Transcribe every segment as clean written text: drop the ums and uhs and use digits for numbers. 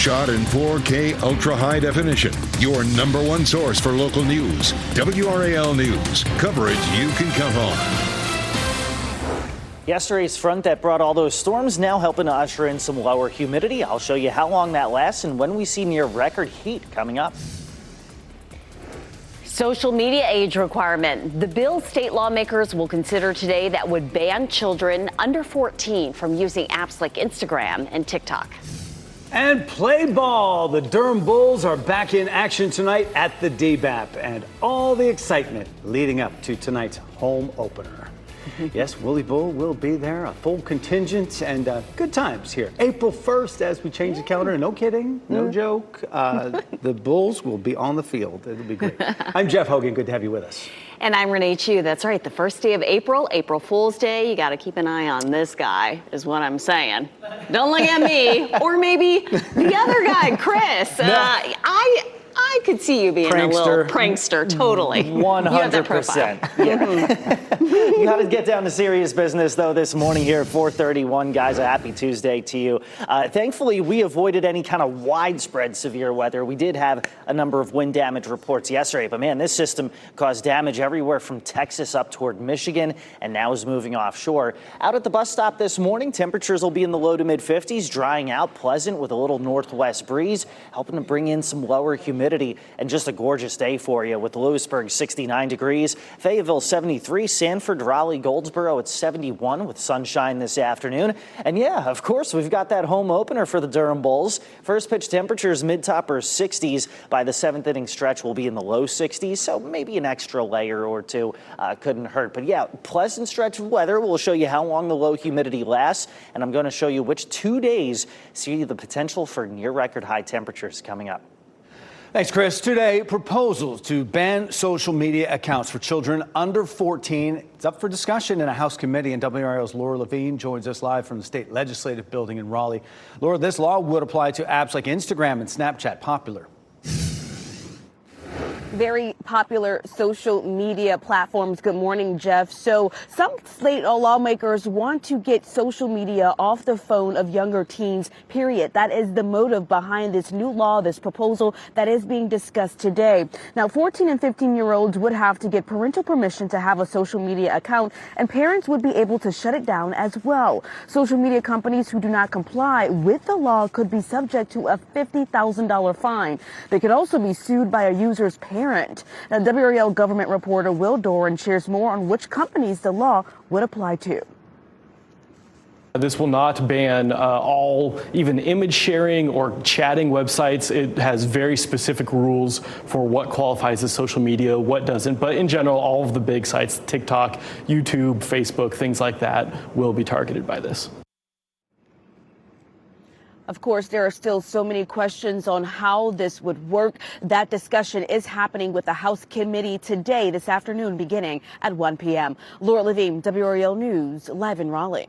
shot in 4K ultra high definition. Your number one source for local news. WRAL News. Coverage you can count on. Yesterday's front that brought all those storms now helping to usher in some lower humidity. I'll show you how long that lasts and when we see near record heat coming up. Social media age requirement. The bill state lawmakers will consider today that would ban children under 14 from using apps like Instagram and TikTok. And play ball. The Durham Bulls are back in action tonight at the DBAP, and all the excitement leading up to tonight's home opener. Yes, Willie Bull will be there, a full contingent, and good times here. April 1st, as we change the calendar, no kidding, no joke. The Bulls will be on the field. It'll be great. I'm Jeff Hogan. Good to have you with us. And I'm Renee Chu. That's right. The first day of April, April Fool's Day. You got to keep an eye on this guy, is what I'm saying. Don't look at me, or maybe the other guy, Chris. I could see you being a little prankster, totally. 100%. Yeah. You got to get down to serious business, though, this morning here at 4:31. Guys, a happy Tuesday to you. Thankfully, we avoided any kind of widespread severe weather. We did have a number of wind damage reports yesterday, but man, this system caused damage everywhere from Texas up toward Michigan and now is moving offshore. Out at the bus stop this morning, temperatures will be in the low to mid 50s, drying out, pleasant with a little northwest breeze, helping to bring in some lower humidity, and just a gorgeous day for you with Lewisburg 69 degrees, Fayetteville 73, Sanford, Raleigh, Goldsboro at 71 with sunshine this afternoon. And yeah, of course, we've got that home opener for the Durham Bulls. First pitch temperatures mid-topper 60s. By the seventh inning stretch will be in the low 60s, so maybe an extra layer or two couldn't hurt. But yeah, pleasant stretch of weather. We'll show you how long the low humidity lasts, and I'm going to show you which 2 days see the potential for near record high temperatures coming up. Thanks, Chris. Today, proposals to ban social media accounts for children under 14. It's up for discussion in a House committee, and WRAL's Laura Levine joins us live from the state legislative building in Raleigh. Laura, this law would apply to apps like Instagram and Snapchat, popular. Very popular social media platforms. Good morning, Jeff. So some state lawmakers want to get social media off the phone of younger teens, period. That is the motive behind this new law, this proposal that is being discussed today. Now, 14 and 15-year-olds would have to get parental permission to have a social media account, and parents would be able to shut it down as well. Social media companies who do not comply with the law could be subject to a $50,000 fine. They could also be sued by a user's parent. Now, WRAL government reporter Will Doran shares more on which companies the law would apply to. This will not ban all even image sharing or chatting websites. It has very specific rules for what qualifies as social media, what doesn't. But in general, all of the big sites, TikTok, YouTube, Facebook, things like that, will be targeted by this. Of course, there are still so many questions on how this would work. That discussion is happening with the House committee today, this afternoon, beginning at 1 p.m. Laura Levine, WRAL News, live in Raleigh.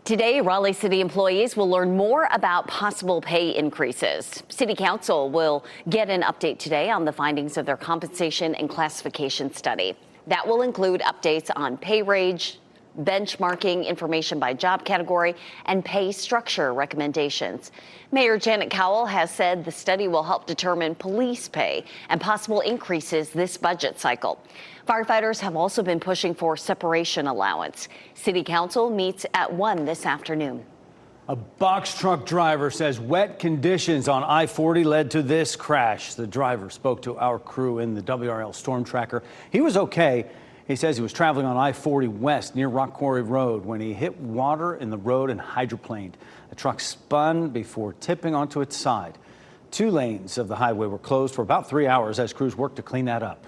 Today, Raleigh City employees will learn more about possible pay increases. City Council will get an update today on the findings of their compensation and classification study. That will include updates on pay range, benchmarking information by job category, and pay structure recommendations. Mayor Janet Cowell has said the study will help determine police pay and possible increases this budget cycle. Firefighters have also been pushing for separation allowance. City Council meets at 1 this afternoon. A box truck driver says wet conditions on I-40 led to this crash. The driver spoke to our crew in the WRAL Storm Tracker. He was okay. He says he was traveling on I-40 West near Rock Quarry Road when he hit water in the road and hydroplaned. The truck spun before tipping onto its side. 2 lanes of the highway were closed for about 3 hours as crews worked to clean that up.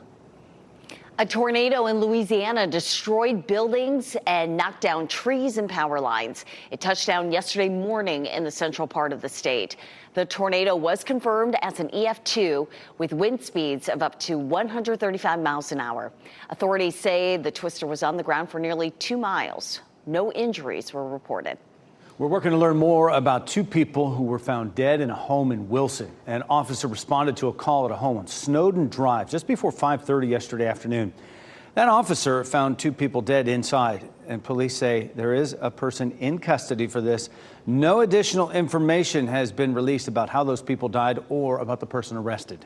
A tornado in Louisiana destroyed buildings and knocked down trees and power lines. It touched down yesterday morning in the central part of the state. The tornado was confirmed as an EF2 with wind speeds of up to 135 miles an hour. Authorities say the twister was on the ground for nearly 2 miles. No injuries were reported. We're working to learn more about 2 people who were found dead in a home in Wilson. An officer responded to a call at a home on Snowden Drive just before 5:30 yesterday afternoon. That officer found 2 people dead inside, and police say there is a person in custody for this. No additional information has been released about how those people died or about the person arrested.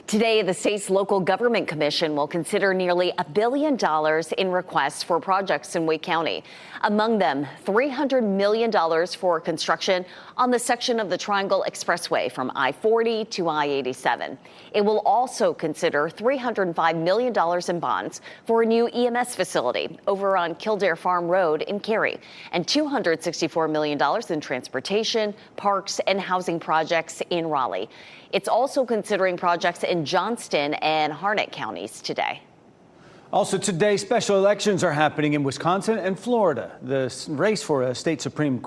Today, the state's local government commission will consider nearly $1 billion in requests for projects in Wake County. Among them, $300 million for construction on the section of the Triangle Expressway from I-40 to I-87. It will also consider $305 million in bonds for a new EMS facility over on Kildare Farm Road in Cary, and $264 million in transportation, parks, and housing projects in Raleigh. It's also considering projects in Johnston and Harnett counties today. Also today, special elections are happening in Wisconsin and Florida. The race for a state Supreme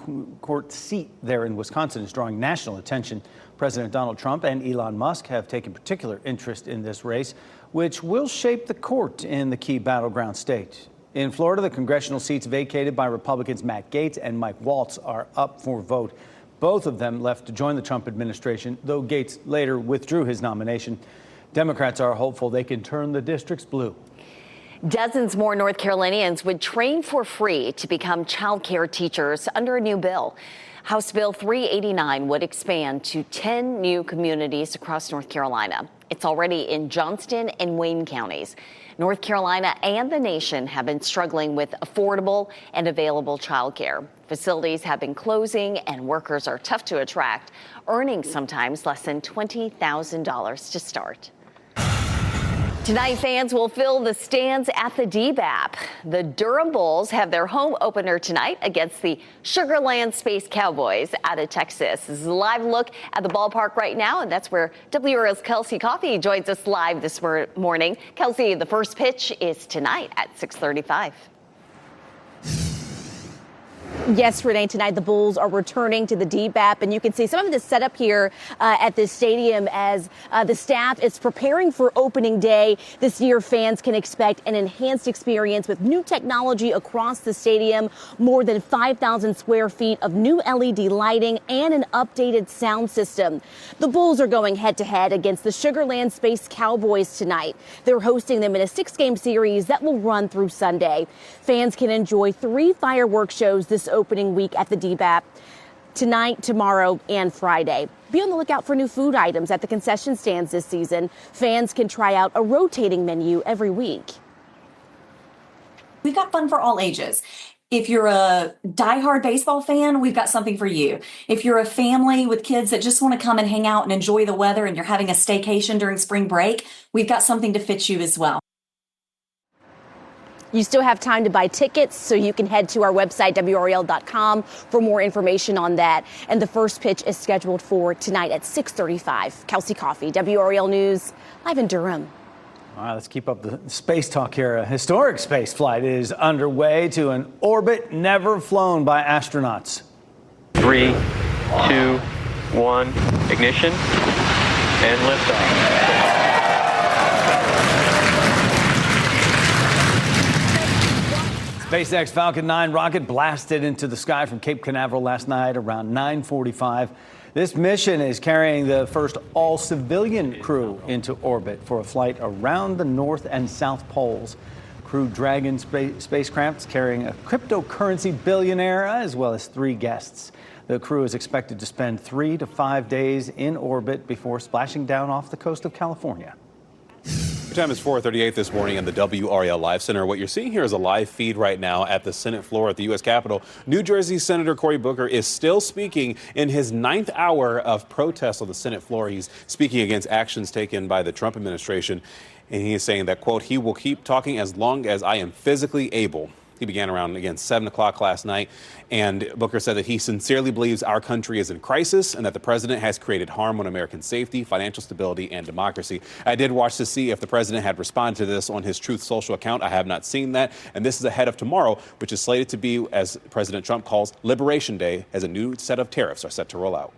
Court seat there in Wisconsin is drawing national attention. President Donald Trump and Elon Musk have taken particular interest in this race, which will shape the court in the key battleground state. In Florida, the congressional seats vacated by Republicans Matt Gaetz and Mike Waltz are up for vote. Both of them left to join the Trump administration, though Gaetz later withdrew his nomination. Democrats are hopeful they can turn the districts blue. Dozens more North Carolinians would train for free to become child care teachers under a new bill. House Bill 389 would expand to 10 new communities across North Carolina. It's already in Johnston and Wayne counties. North Carolina and the nation have been struggling with affordable and available child care. Facilities have been closing and workers are tough to attract, earning sometimes less than $20,000 to start. Tonight, fans will fill the stands at the DBAP. The Durham Bulls have their home opener tonight against the Sugar Land Space Cowboys out of Texas. This is a live look at the ballpark right now, and that's where WRAL's Kelsey Coffey joins us live this morning. Kelsey, the first pitch is tonight at 6:35. Yes, Renee, tonight the Bulls are returning to the DBAP, and you can see some of the setup here at this stadium as the staff is preparing for opening day. This year, fans can expect an enhanced experience with new technology across the stadium, more than 5,000 square feet of new LED lighting, and an updated sound system. The Bulls are going head-to-head against the Sugar Land Space Cowboys tonight. They're hosting them in a 6-game series that will run through Sunday. Fans can enjoy 3 fireworks shows this opening week at the DBAP tonight, tomorrow, and Friday. Be on the lookout for new food items at the concession stands this season. Fans can try out a rotating menu every week. We've got fun for all ages. If you're a diehard baseball fan, we've got something for you. If you're a family with kids that just want to come and hang out and enjoy the weather and you're having a staycation during spring break, we've got something to fit you as well. You still have time to buy tickets, so you can head to our website, WRAL.com, for more information on that. And the first pitch is scheduled for tonight at 6:35. Kelsey Coffey, WRAL News, live in Durham. All right, let's keep up the space talk here. A historic space flight is underway to an orbit never flown by astronauts. 3, 2, 1, ignition, and liftoff. SpaceX Falcon 9 rocket blasted into the sky from Cape Canaveral last night around 9:45. This mission is carrying the first all-civilian crew into orbit for a flight around the North and South Poles. Crew Dragon spacecraft carrying a cryptocurrency billionaire as well as 3 guests. The crew is expected to spend 3 to 5 days in orbit before splashing down off the coast of California. The time is 4:38 this morning in the WRAL Live Center. What you're seeing here is a live feed right now at the Senate floor at the U.S. Capitol. New Jersey Senator Cory Booker is still speaking in his 9th hour of protest on the Senate floor. He's speaking against actions taken by the Trump administration. And he is saying that, quote, he will keep talking as long as I am physically able. He began around, again, 7 o'clock last night, and Booker said that he sincerely believes our country is in crisis and that the president has created harm on American safety, financial stability, and democracy. I did watch to see if the president had responded to this on his Truth Social account. I have not seen that, and this is ahead of tomorrow, which is slated to be, as President Trump calls, Liberation Day, as a new set of tariffs are set to roll out.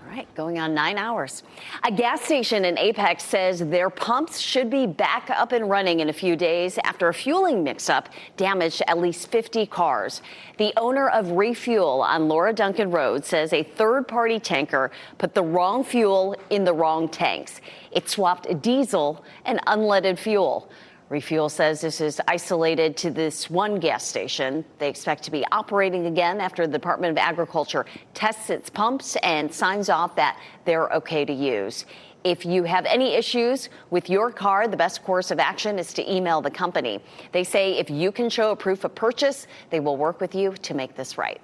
All right, going on 9 hours. A gas station in Apex says their pumps should be back up and running in a few days after a fueling mix-up damaged at least 50 cars. The owner of Refuel on Laura Duncan Road says a third-party tanker put the wrong fuel in the wrong tanks. It swapped diesel and unleaded fuel. Refuel says this is isolated to this one gas station. They expect to be operating again after the Department of Agriculture tests its pumps and signs off that they're okay to use. If you have any issues with your car, the best course of action is to email the company. They say if you can show a proof of purchase, they will work with you to make this right.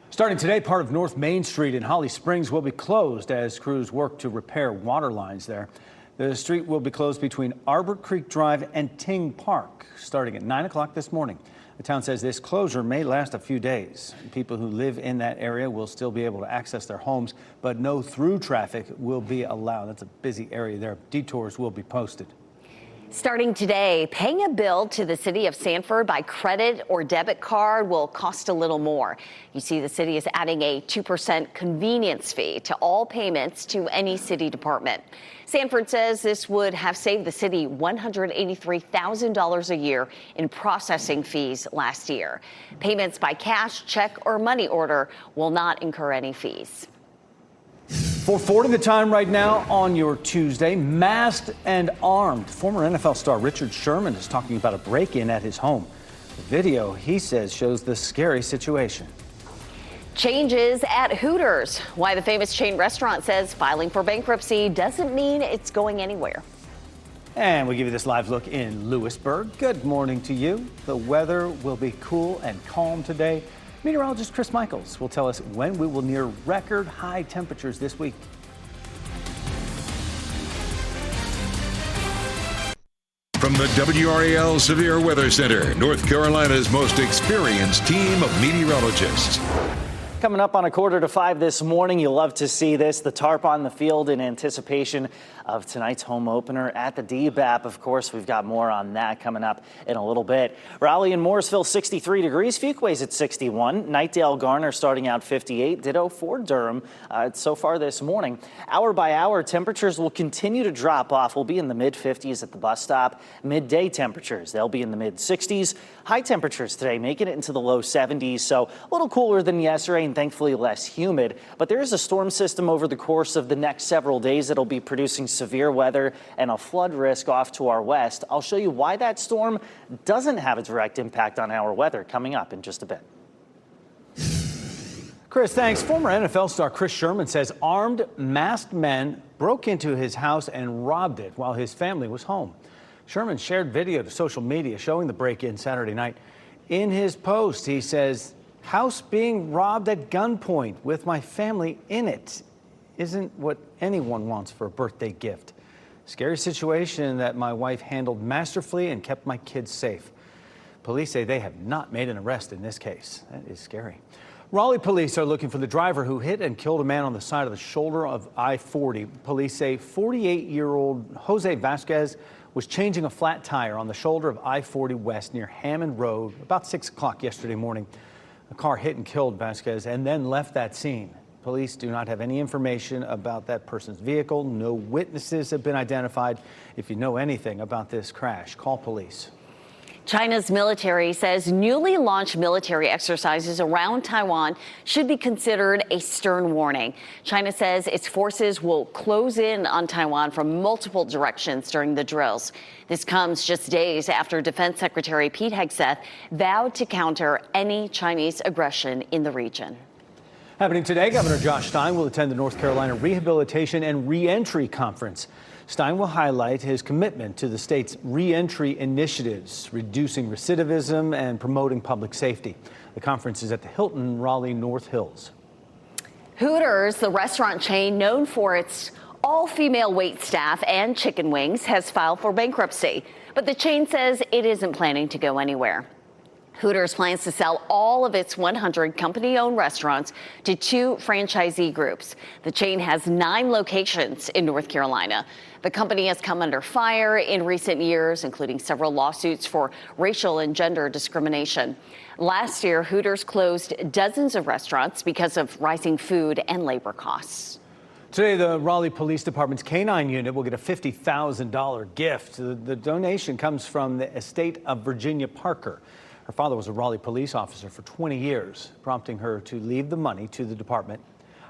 Starting today, part of North Main Street in Holly Springs will be closed as crews work to repair water lines there. The street will be closed between Arbor Creek Drive and Ting Park starting at 9 o'clock this morning. The town says this closure may last a few days. People who live in that area will still be able to access their homes, but no through traffic will be allowed. That's a busy area there. Detours will be posted. Starting today, paying a bill to the city of Sanford by credit or debit card will cost a little more. You see, the city is adding a 2% convenience fee to all payments to any city department. Sanford says this would have saved the city $183,000 a year in processing fees last year. Payments by cash, check, or money order will not incur any fees. 4:40 the time right now on your Tuesday. Masked and armed. Former NFL star Richard Sherman is talking about a break-in at his home. The video, he says, shows the scary situation. Changes at Hooters. Why the famous chain restaurant says filing for bankruptcy doesn't mean it's going anywhere. And we give you this live look in Lewisburg. Good morning to you. The weather will be cool and calm today. Meteorologist Chris Michaels will tell us when we will near record high temperatures this week. From the WRAL Severe Weather Center, North Carolina's most experienced team of meteorologists. Coming up on 4:45 this morning, you'll love to see this, the tarp on the field in anticipation of tonight's home opener at the DBAP. Of course, we've got more on that coming up in a little bit. Raleigh and Mooresville, 63 degrees. Fuquay's at 61. Knightdale, Garner starting out 58. Ditto for Durham so far this morning. Hour by hour, temperatures will continue to drop off. We'll be in the mid-50s at the bus stop. Midday temperatures, they'll be in the mid-60s. High temperatures today, making it into the low 70s, so a little cooler than yesterday and thankfully less humid. But there is a storm system over the course of the next several days that'll be producing severe weather and a flood risk off to our west. I'll show you why that storm doesn't have a direct impact on our weather coming up in just a bit. Chris, thanks. Former NFL star Chris Sherman says armed, masked men broke into his house and robbed it while his family was home. Sherman shared video to social media showing the break-in Saturday night. In his post, he says, "House being robbed at gunpoint with my family in it isn't what anyone wants for a birthday gift. Scary situation that my wife handled masterfully and kept my kids safe." Police say they have not made an arrest in this case. That is scary. Raleigh police are looking for the driver who hit and killed a man on the side of the shoulder of I-40. Police say 48-year-old Jose Vasquez was changing a flat tire on the shoulder of I-40 West near Hammond Road about 6 o'clock yesterday morning. A car hit and killed Vasquez and then left that scene. Police do not have any information about that person's vehicle. No witnesses have been identified. If you know anything about this crash, call police. China's military says newly launched military exercises around Taiwan should be considered a stern warning. China says its forces will close in on Taiwan from multiple directions during the drills. This comes just days after Defense Secretary Pete Hegseth vowed to counter any Chinese aggression in the region. Happening today, Governor Josh Stein will attend the North Carolina Rehabilitation and Reentry Conference. Stein will highlight his commitment to the state's reentry initiatives, reducing recidivism and promoting public safety. The conference is at the Hilton Raleigh North Hills. Hooters, the restaurant chain known for its all-female wait staff and chicken wings, has filed for bankruptcy. But the chain says it isn't planning to go anywhere. Hooters plans to sell all of its 100 company-owned restaurants to 2 franchisee groups. The chain has 9 locations in North Carolina. The company has come under fire in recent years, including several lawsuits for racial and gender discrimination. Last year, Hooters closed dozens of restaurants because of rising food and labor costs. Today, the Raleigh Police Department's K-9 unit will get a $50,000 gift. The donation comes from the estate of Virginia Parker. Her father was a Raleigh police officer for 20 years, prompting her to leave the money to the department.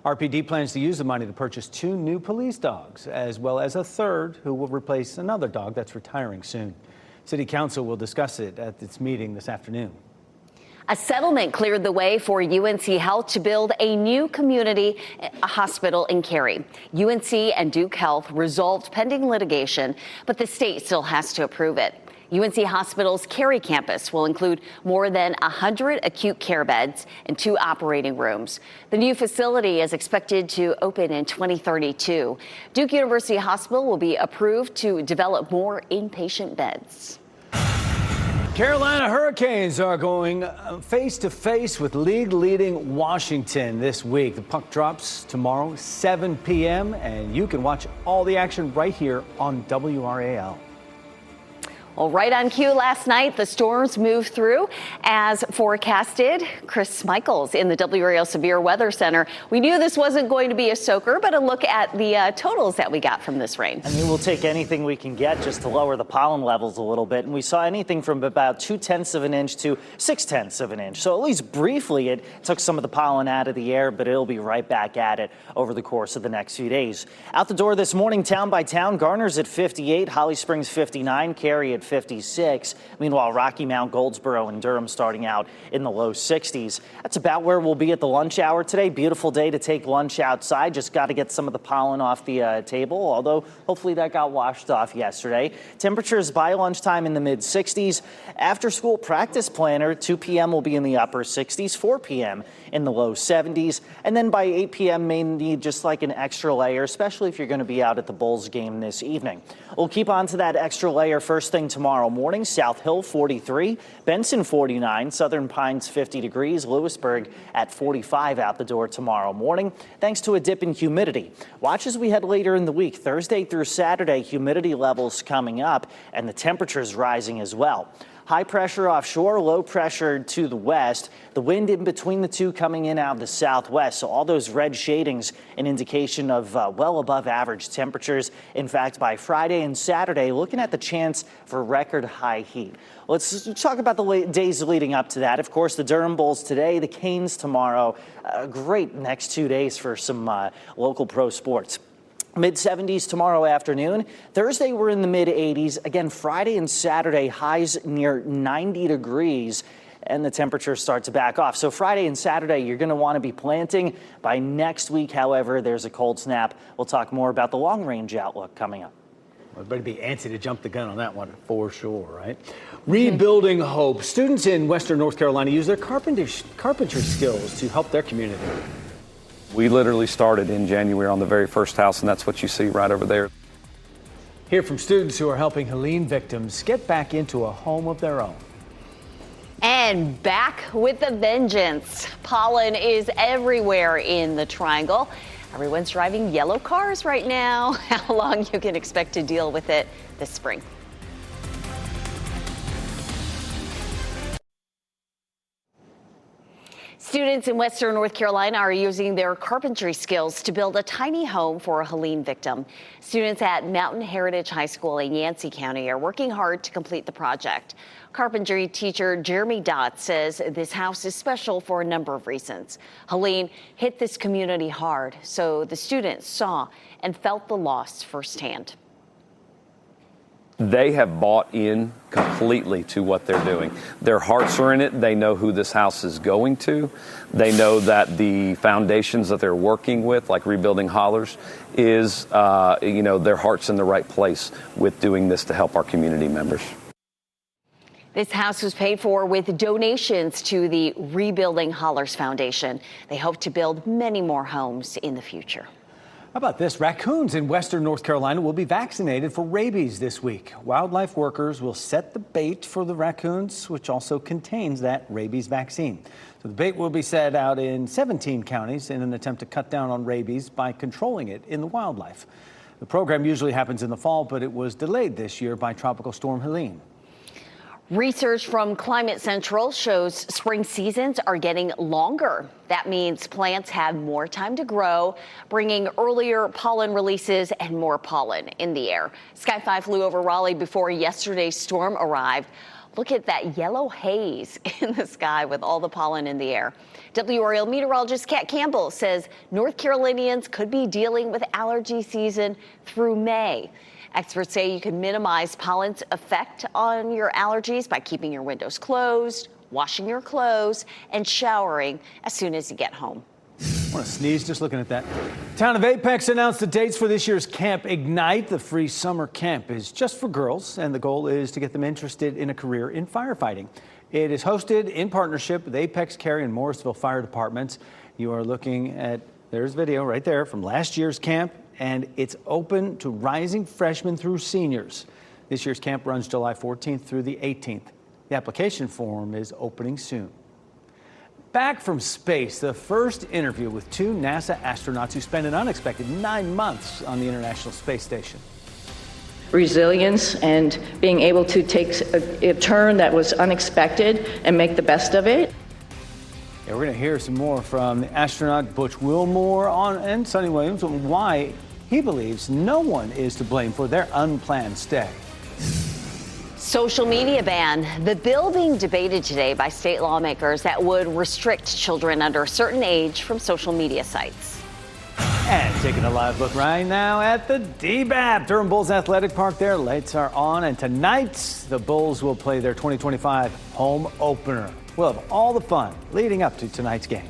RPD plans to use the money to purchase 2 new police dogs, as well as a third who will replace another dog that's retiring soon. City Council will discuss it at its meeting this afternoon. A settlement cleared the way for UNC Health to build a new community hospital in Cary. UNC and Duke Health resolved pending litigation, but the state still has to approve it. UNC Hospital's Cary campus will include more than 100 acute care beds and 2 operating rooms. The new facility is expected to open in 2032. Duke University Hospital will be approved to develop more inpatient beds. Carolina Hurricanes are going face-to-face with league-leading Washington this week. The puck drops tomorrow, 7 p.m., and you can watch all the action right here on WRAL. Well, right on cue last night, the storms moved through as forecasted. Chris Michaels in the WRAL Severe Weather Center. We knew this wasn't going to be a soaker, but a look at the totals that we got from this rain. I mean, we'll take anything we can get just to lower the pollen levels a little bit. And we saw anything from about 0.2 of an inch to 0.6 of an inch. So at least briefly, it took some of the pollen out of the air, but it'll be right back at it over the course of the next few days. Out the door this morning, town by town, Garner's at 58, Holly Springs 59, Cary at 56. Meanwhile, Rocky Mount, Goldsboro, and Durham starting out in the low 60s. That's about where we'll be at the lunch hour today. Beautiful day to take lunch outside. Just got to get some of the pollen off the table, although hopefully that got washed off yesterday. Temperatures by lunchtime in the mid 60s. After school practice planner, 2 p.m. will be in the upper 60s, 4 p.m. in the low 70s. And then by 8 p.m. may need just like an extra layer, especially if you're going to be out at the Bulls game this evening. We'll keep on to that extra layer first thing tomorrow morning. South Hill 43, Benson 49, Southern Pines 50 degrees, Lewisburg at 45 out the door tomorrow morning, thanks to a dip in humidity. Watch as we head later in the week. Thursday through Saturday, humidity levels coming up and the temperatures rising as well. High pressure offshore, low pressure to the west. The wind in between the two coming in out of the southwest. So all those red shadings, an indication of well above average temperatures. In fact, by Friday and Saturday, looking at the chance for record high heat. Let's talk about the days leading up to that. Of course, the Durham Bulls today, the Canes tomorrow. Great next 2 days for some local pro sports. Mid-70s tomorrow afternoon. Thursday, we're in the mid-80s. Again, Friday and Saturday, highs near 90 degrees, and the temperatures start to back off. So Friday and Saturday, you're going to want to be planting. By next week, however, there's a cold snap. We'll talk more about the long-range outlook coming up. Well, it better be antsy to jump the gun on that one for sure, right? Rebuilding hope. Students in Western North Carolina use their carpentry skills to help their community. We literally started in January on the very first house, and that's what you see right over there. Hear from students who are helping Helene victims get back into a home of their own. And back with a vengeance. Pollen is everywhere in the Triangle. Everyone's driving yellow cars right now. How long you can expect to deal with it this spring? Students in Western North Carolina are using their carpentry skills to build a tiny home for a Helene victim. Students at Mountain Heritage High School in Yancey County are working hard to complete the project. Carpentry teacher Jeremy Dott says this house is special for a number of reasons. Helene hit this community hard, so the students saw and felt the loss firsthand. They have bought in completely to what they're doing. Their hearts are in it. They know who this house is going to. They know that the foundations that they're working with, like rebuilding hollers, is, their heart's in the right place with doing this to help our community members. This house was paid for with donations to the Rebuilding Hollers Foundation. They hope to build many more homes in the future. How about this? Raccoons in Western North Carolina will be vaccinated for rabies this week. Wildlife workers will set the bait for the raccoons, which also contains that rabies vaccine. So the bait will be set out in 17 counties in an attempt to cut down on rabies by controlling it in the wildlife. The program usually happens in the fall, but it was delayed this year by Tropical Storm Helene. Research from Climate Central shows spring seasons are getting longer. That means plants have more time to grow, bringing earlier pollen releases and more pollen in the air. Sky 5 flew over Raleigh before yesterday's storm arrived. Look at that yellow haze in the sky with all the pollen in the air. WRAL meteorologist Kat Campbell says North Carolinians could be dealing with allergy season through May. Experts say you can minimize pollen's effect on your allergies by keeping your windows closed, washing your clothes, and showering as soon as you get home. I want to sneeze just looking at that. Town of Apex announced the dates for this year's Camp Ignite. The free summer camp is just for girls, and the goal is to get them interested in a career in firefighting. It is hosted in partnership with Apex, Cary, and Morrisville Fire Departments. You are looking at, there's video right there from last year's camp, and it's open to rising freshmen through seniors. This year's camp runs July 14th through the 18th. The application form is opening soon. Back from space, the first interview with two NASA astronauts who spent an unexpected 9 months on the International Space Station. Resilience and being able to take a turn that was unexpected and make the best of it. Yeah, we're going to hear some more from the astronaut Butch Wilmore and Sonny Williams on why he believes no one is to blame for their unplanned stay. Social media ban. The bill being debated today by state lawmakers that would restrict children under a certain age from social media sites. And taking a live look right now at the DBAP, Durham Bulls Athletic Park. Their lights are on, and tonight the Bulls will play their 2025 home opener. We'll have all the fun leading up to tonight's game.